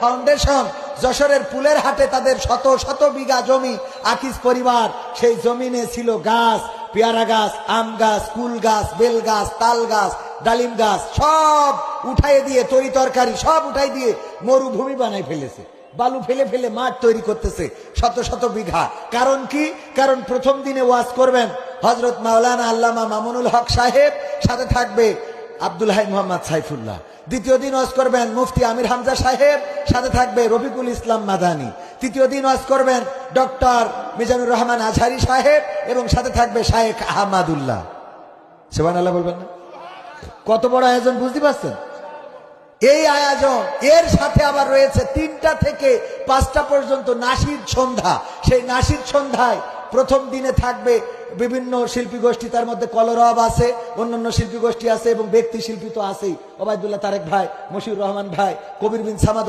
Foundation যশোরের পুলের হাটে তাদের শত শত বিঘা জমি আকিজ পরিবার সেই জমিনে ছিল গাছ, পেয়ারা গাছ, আম গাছ, কুল গাছ, বেল গাছ, তাল গাছ, ডালিম গাছ সব উঠাই দিয়ে তরি তরকারি সব উঠাই দিয়ে মরুভূমি বানাই ফেলেছে। বালু ফেলে ফেলে মাঠ তৈরি করতেছে শত শত বিঘা। কারণ কি? কারণ প্রথম দিনে ওয়াজ করবেন হযরত মাওলানা আল্লামা মামুনুল হক সাহেব, সাথে থাকবে আব্দুল হাই মোহাম্মদ সাইফুল্লাহ। দ্বিতীয় দিন ওয়াজ করবেন মুফতি আমির হামজা সাহেব, সাথে থাকবে রফিকুল ইসলাম মাদানী। তৃতীয় দিন ওয়াজ করবেন ডক্টর মিজানুর রহমান আজহারি সাহেব এবং সাথে থাকবে শায়েখ আহমদুল্লাহ। সুবহানাল্লাহ বলবেন না? কত বড় আয়োজন বুঝতে পারছেন? এই আয়োজন এর সাথে আবার রয়েছে 3টা থেকে 5টা পর্যন্ত নাশিদ সন্ধ্যা। সেই নাশিদ সন্ধ্যায় প্রথম দিনে থাকবে বিভিন্ন শিল্পী গোষ্ঠী, তার মধ্যে কলরব আছে, অন্যান্য শিল্পী গোষ্ঠী আছে এবং ব্যক্তি শিল্পী তো আছেই, ওবায়দুল্লাহ তারেক ভাই, মশিউর রহমান ভাই, কবির বিন সামাদ,